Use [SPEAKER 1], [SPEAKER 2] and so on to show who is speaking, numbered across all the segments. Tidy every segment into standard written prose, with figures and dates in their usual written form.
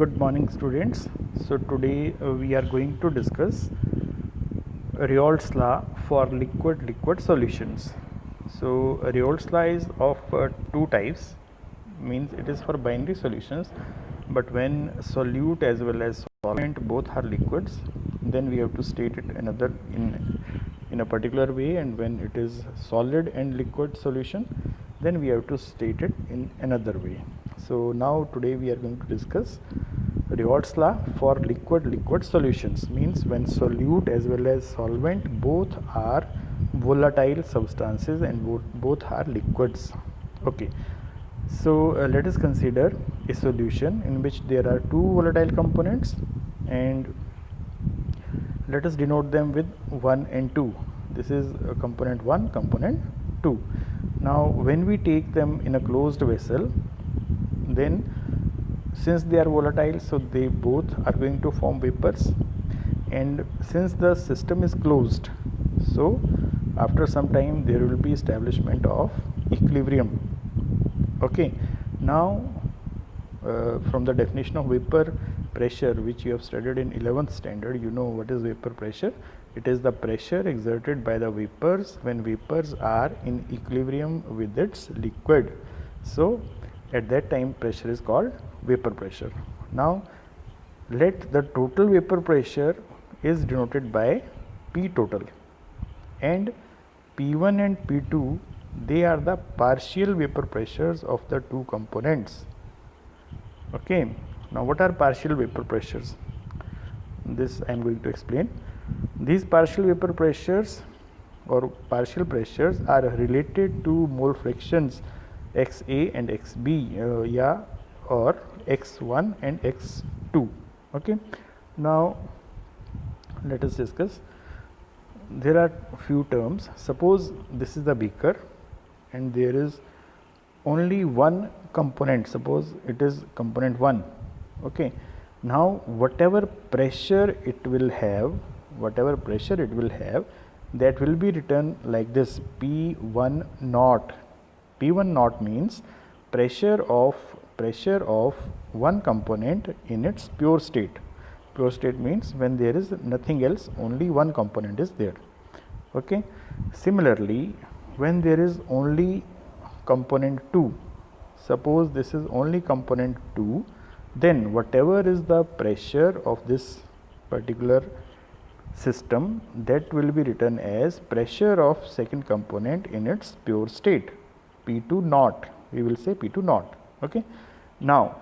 [SPEAKER 1] Good morning, students. So today we are going to discuss Reolt's law for liquid solutions. So Reolt's law is of two types, means it is for binary solutions, but when solute as well as solvent both are liquids, then we have to state it another in a particular way, and when it is solid and liquid solution, then we have to state it in another way. So now today we are going to discuss Reolt's law for liquid solutions, means when solute as well as solvent both are volatile substances and both are liquids. Okay, so let us consider a solution in which there are two volatile components, and let us denote them with 1 and 2. This is component 1, component 2. Now when we take them in a closed vessel, then since they are volatile, so they both are going to form vapors, and since the system is closed, so after some time there will be establishment of equilibrium. Okay, now from the definition of vapor pressure, which you have studied in 11th standard, you know what is vapor pressure. It is the pressure exerted by the vapors when vapors are in equilibrium with its liquid. So at that time pressure is called vapor pressure. Now let the total vapor pressure is denoted by P total, and P1 and P2, they are the partial vapor pressures of the two components. Okay, now what are partial vapor pressures? This I am going to explain. These partial vapor pressures or partial pressures are related to mole fractions XA and XB, or X1 and X2. Okay, now let us discuss. There are few terms. Suppose this is the beaker and there is only one component. Suppose it is component 1. Okay, now whatever pressure it will have, that will be written like this: P1 naught. P1 naught means pressure of one component in its pure state. Pure state means when there is nothing else, only one component is there. Okay, similarly when there is only component 2, suppose this is only component 2, then whatever is the pressure of this particular system, that will be written as pressure of second component in its pure state, P2 naught. We will say P2 naught. Okay, now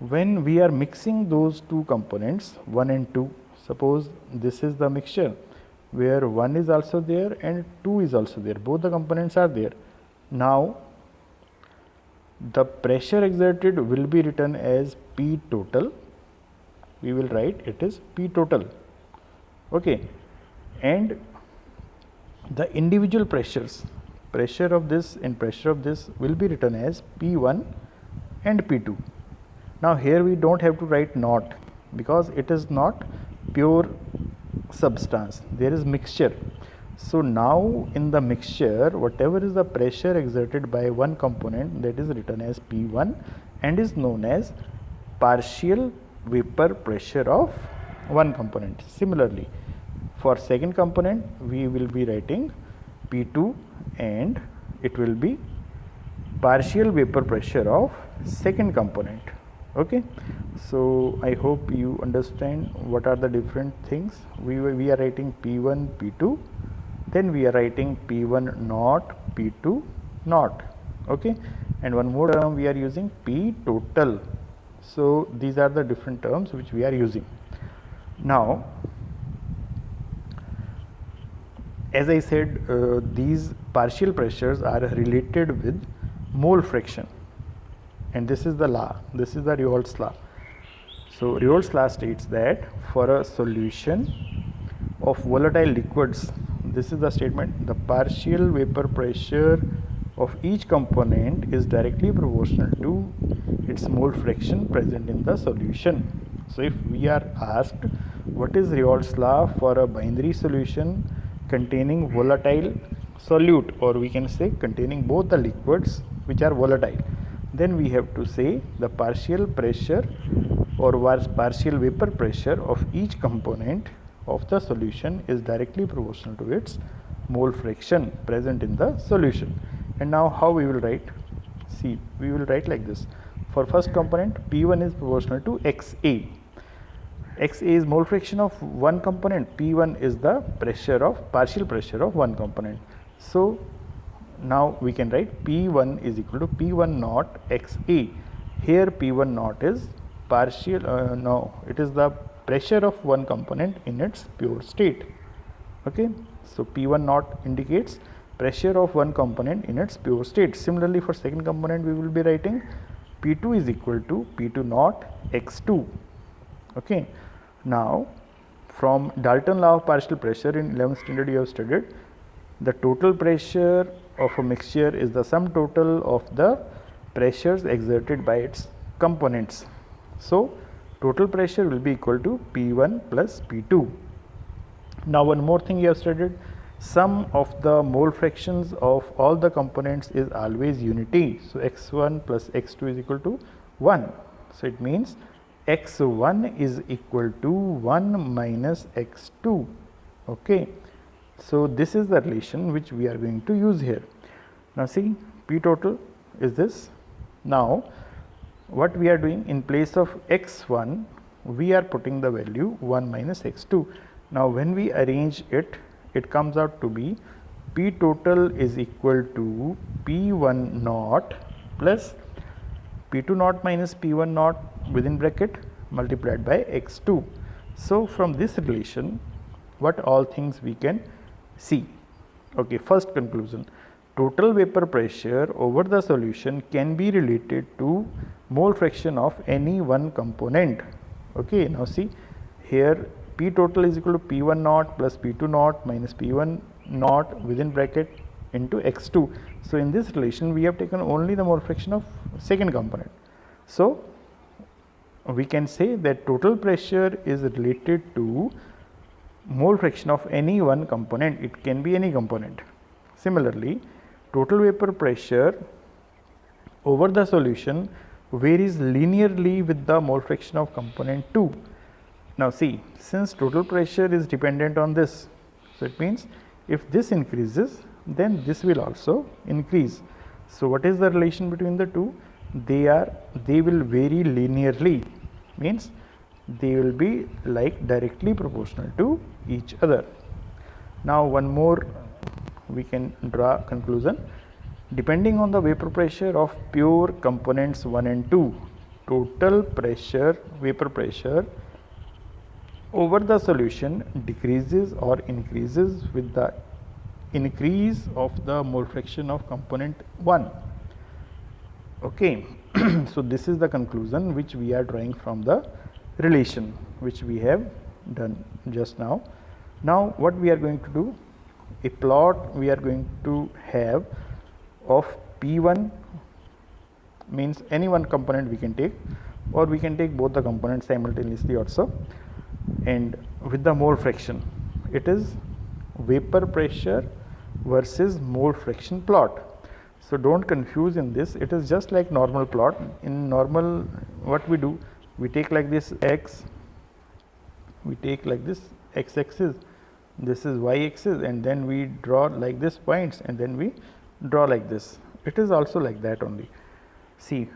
[SPEAKER 1] when we are mixing those two components 1 and 2, suppose this is the mixture where 1 is also there and 2 is also there, both the components are there. Now the pressure exerted will be written as P total. We will write it is P total. Okay, and the individual pressures, pressure of this and pressure of this, will be written as P1 and P2. Now here we don't have to write naught because it is not pure substance, there is mixture. So now in the mixture, whatever is the pressure exerted by one component, that is written as P1 and is known as partial vapor pressure of one component. Similarly, for second component we will be writing P2 and it will be partial vapor pressure of second component. Okay, so I hope you understand what are the different things. We are writing P1 P2, then we are writing P1 naught P2 naught. Okay, and one more term we are using P total. So these are the different terms which we are using. Now as I said, these partial pressures are related with mole fraction, and this is the law, this is the Reolt's law. So Reolt's law states that for a solution of volatile liquids, this is the statement: the partial vapor pressure of each component is directly proportional to its mole fraction present in the solution. So if we are asked what is Reolt's law for a binary solution containing volatile solute, or we can say containing both the liquids which are volatile, then we have to say the partial pressure or partial vapor pressure of each component of the solution is directly proportional to its mole fraction present in the solution. And now how we will write? See, we will write like this. For first component, P1 is proportional to XA. XA is mole fraction of one component, P1 is the partial pressure of one component. So now we can write P1 is equal to P1 naught XA. Here P1 naught is it is the pressure of one component in its pure state. Okay, so P1 naught indicates pressure of one component in its pure state. Similarly, for second component we will be writing P2 is equal to P2 naught X2. Okay, now from Dalton law of partial pressure in 11th standard you have studied, the total pressure of a mixture is the sum total of the pressures exerted by its components. So total pressure will be equal to P1 plus P2. Now one more thing you have studied, sum of the mole fractions of all the components is always unity. So x1 plus x2 is equal to 1. So it means x1 is equal to 1 minus x2. Okay, so this is the relation which we are going to use here. Now see, P total is this. Now what we are doing, in place of x1 we are putting the value 1 minus x2. Now when we arrange it, it comes out to be P total is equal to P1 naught plus P2 naught minus P1 naught within bracket multiplied by x2. So from this relation, what all things we can see? Okay, first conclusion, total vapor pressure over the solution can be related to mole fraction of any one component. Okay, now see here P total is equal to P1 naught plus P2 naught minus P1 naught within bracket into x2. So in this relation we have taken only the mole fraction of second component. So we can say that total pressure is related to mole fraction of any one component. It can be any component. Similarly, total vapor pressure over the solution varies linearly with the mole fraction of component 2. Now see, since total pressure is dependent on this, so it means if this increases, then this will also increase. So what is the relation between the two? They will vary linearly, means they will be like directly proportional to each other. Now one more we can draw conclusion. Depending on the vapor pressure of pure components 1 and 2, total pressure, vapor pressure over the solution decreases or increases with the increase of the mole fraction of component 1. Okay, so this is the conclusion which we are drawing from the relation which we have done just now. Now what we are going to do, a plot we are going to have of P1, means any one component we can take, or we can take both the components simultaneously also, and with the mole fraction, it is vapor pressure versus mole fraction plot. So don't confuse in this, it is just like normal plot. In normal, what we do, we take like this x, we take like this x axis, this is y axis, and then we draw like this points, and then we draw like this. It is also like that only. See,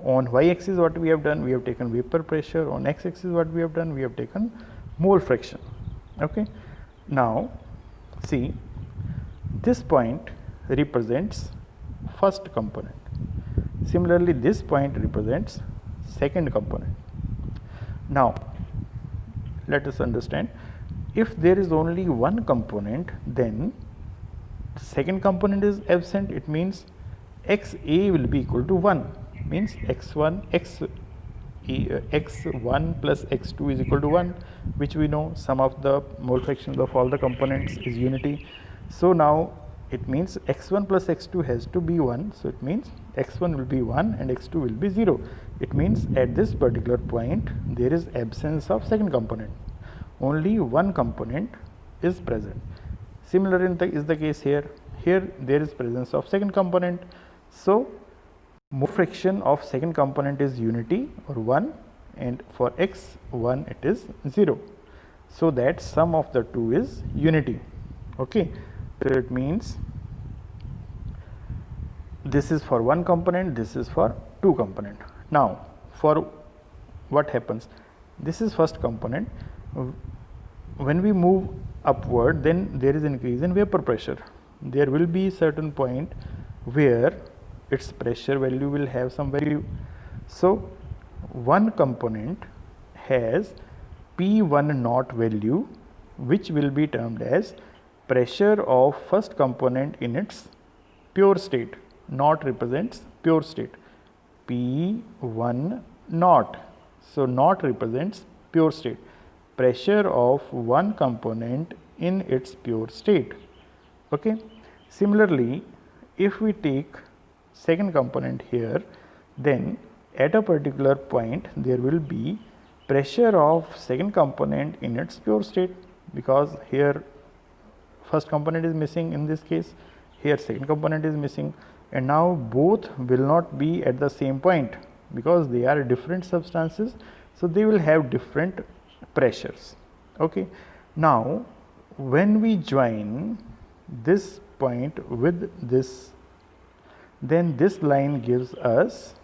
[SPEAKER 1] on y axis what we have done, we have taken vapor pressure. On x axis what we have done, we have taken mole fraction. Okay, now see, this point represents first component. Similarly, this point represents second component. Now let us understand, if there is only one component, then second component is absent. It means xa will be equal to 1, means x1 plus x2 is equal to 1, which we know sum of the mole fractions of all the components is unity. So now it means x1 plus x2 has to be 1. So it means x1 will be 1 and x2 will be 0. It means at this particular point there is absence of second component. Only one component is present. Similar is the case here. Here there is presence of second component. So mole fraction of second component is unity or 1, and for x 1 it is 0, so that sum of the two is unity. Okay, so it means this is for one component, this is for two component. Now for what happens, this is first component. When we move upward, then there is increase in vapor pressure. There will be certain point where its pressure value will have some value. So one component has P1 naught value, which will be termed as pressure of first component in its pure state. Naught represents pure state, P1 naught. So naught represents pure state, pressure of one component in its pure state. Okay. Similarly, if we take second component here, then at a particular point there will be pressure of second component in its pure state, because here first component is missing in this case, here second component is missing, and now both will not be at the same point because they are different substances, so they will have different pressures. Okay. Now when we join this point with this, then this line gives us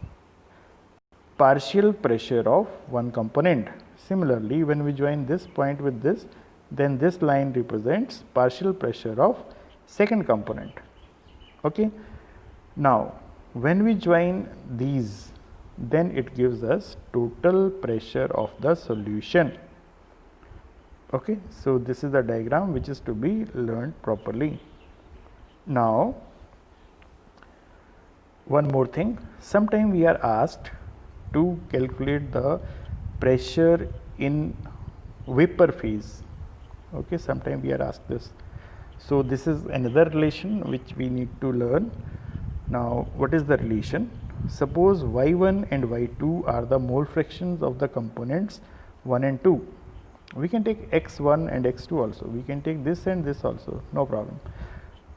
[SPEAKER 1] partial pressure of one component. Similarly, when we join this point with this, then this line represents partial pressure of second component. Okay. Now when we join these, then it gives us total pressure of the solution. Okay. So this is the diagram which is to be learned properly. Now one more thing, sometime we are asked to calculate the pressure in vapor phase. Okay, sometime we are asked this. So this is another relation which we need to learn. Now what is the relation? Suppose y1 and y2 are the mole fractions of the components 1 and 2. We can take x1 and x2 also, we can take this and this also, no problem.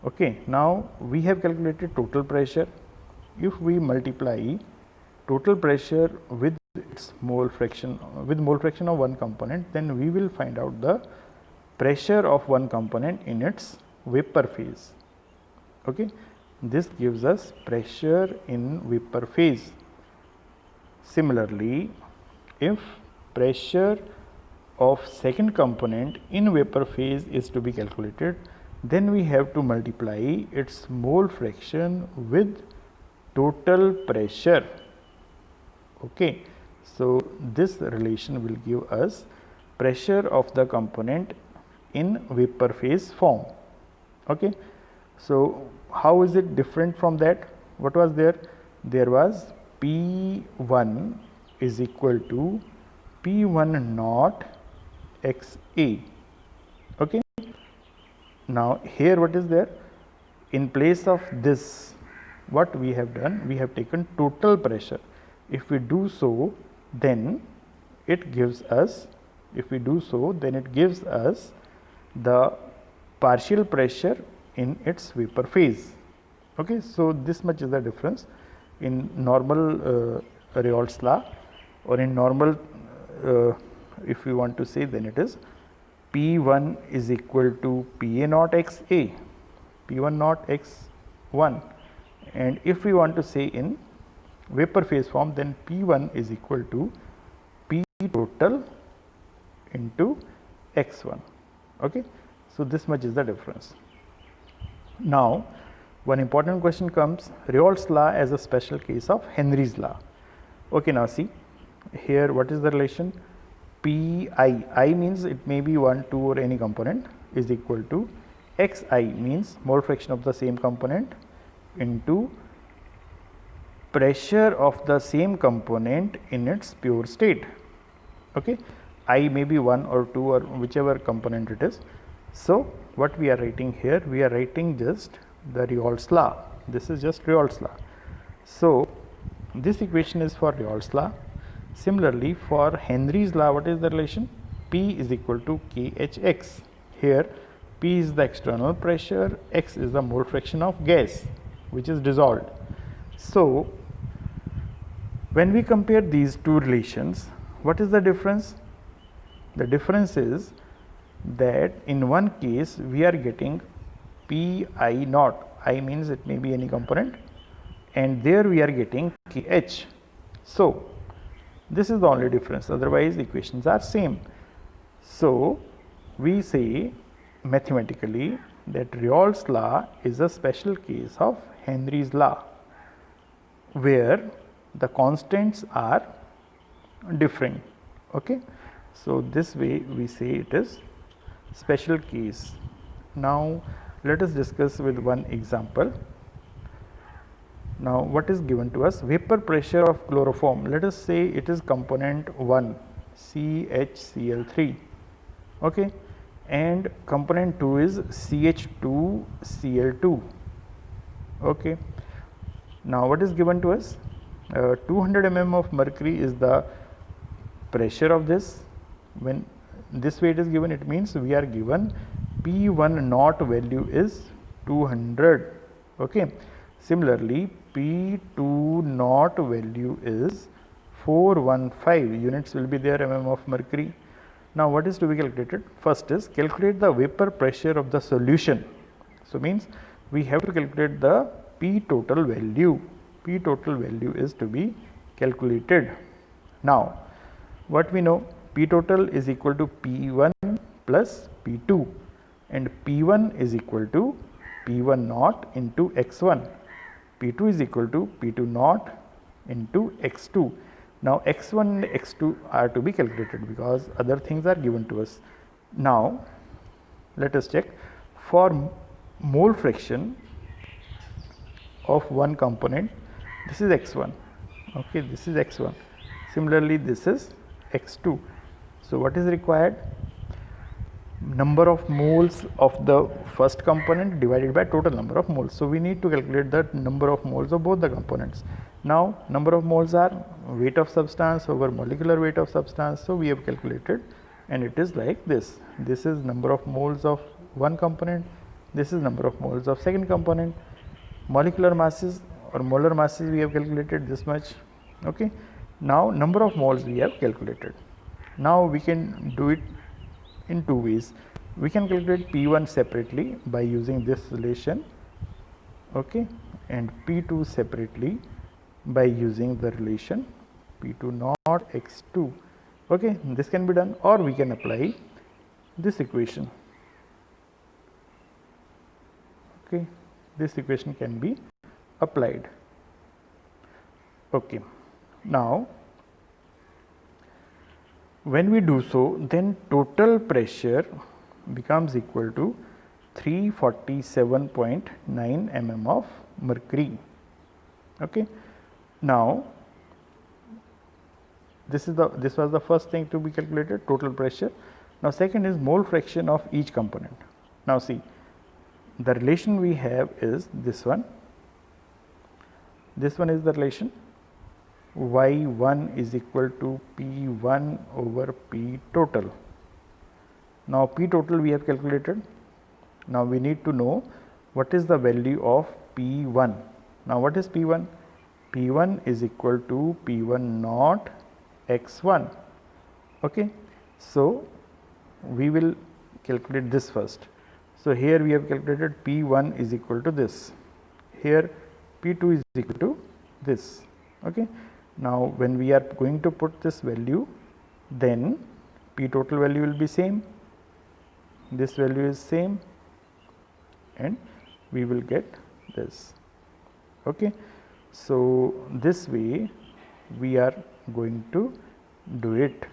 [SPEAKER 1] Okay, now we have calculated total pressure. If we multiply total pressure with its mole fraction, of one component, then we will find out the pressure of one component in its vapor phase. Okay, this gives us pressure in vapor phase. Similarly, if pressure of second component in vapor phase is to be calculated, then we have to multiply its mole fraction with total pressure. Okay, so this relation will give us pressure of the component in vapor phase form. Okay, so how is it different from that? What was there? There was P1 is equal to P1 naught XA. Okay, now here what is there? In place of this, what we have done, we have taken total pressure. If we do so, then it gives us, the partial pressure in its vapor phase. Okay, so this much is the difference in normal Reynolds law, or in normal if we want to say, then it is P1 is equal to PA naught XA, P1 naught X1, and if we want to say in vapor phase form, then P1 is equal to P total into X1. Okay, so this much is the difference. Now one important question comes, Reynolds law as a special case of Henry's law. Okay, now see here, what is the relation? Pi, I means it may be 1, 2 or any component, is equal to Xi, means mole fraction of the same component, into pressure of the same component in its pure state. Okay, I may be 1 or 2 or whichever component it is. So what we are writing here, we are writing just the Reynolds law. This is just Reynolds law. So this equation is for Reynolds law. Similarly, for Henry's law, what is the relation? P is equal to KHX. Here P is the external pressure, X is the mole fraction of gas which is dissolved. So When we compare these two relations, what is the difference? The difference is that in one case we are getting pi naught, I means it may be any component, and there we are getting kh. So this is the only difference, otherwise equations are same. So we say mathematically that Reolle's law is a special case of Henry's law, where the constants are different. Okay, so this way we say it is special case. Now let us discuss with one example. Now what is given to us? Vapor pressure of chloroform. Let us say it is component 1 CHCl3, okay, and component 2 is CH2Cl2, okay. Now what is given to us? 200 mm of mercury is the pressure of this. When this way it is given, it means we are given P1 naught value is 200, okay. Similarly, P2 naught value is 415, units will be there, mm of mercury. Now what is to be calculated? First is calculate the vapor pressure of the solution. So means we have to calculate the P total value. P total value is to be calculated. Now what we know, P total is equal to P1 plus P2, and P1 is equal to P1 naught into x1, P2 is equal to P2 naught into x2. Now x1 and x2 are to be calculated because other things are given to us. Now let us check for mole fraction of one component. This is x1, okay, this is x1. Similarly, this is x2. So what is required? Number of moles of the first component divided by total number of moles. So we need to calculate the number of moles of both the components. Now number of moles are weight of substance over molecular weight of substance. So we have calculated, and it is like this. This is number of moles of one component, this is number of moles of second component. Molecular masses or molar masses we have calculated this much, okay. Now number of moles we have calculated. Now we can do it in two ways. We can calculate P1 separately by using this relation, okay, and P2 separately by using the relation P2 naught x2, okay. This can be done, or we can apply this equation, okay. This equation can be applied, okay. Now when we do so, then total pressure becomes equal to 347.9 mm of mercury, okay. Now this was the first thing to be calculated, total pressure. Now second is mole fraction of each component. Now see, the relation we have is this one. This one is the relation y1 is equal to P1 over P total. Now P total we have calculated. Now we need to know what is the value of P1. Now what is P1? P1 is equal to P1 naught x1, okay. So we will calculate this first. So here we have calculated P1 is equal to this, here P2 is equal to this, okay. Now when we are going to put this value, then P total value will be same, this value is same, and we will get this, okay. So this way we are going to do it.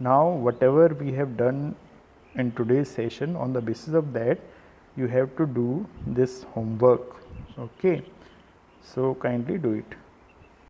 [SPEAKER 1] Now whatever we have done in today's session, on the basis of that you have to do this homework, okay. So kindly do it.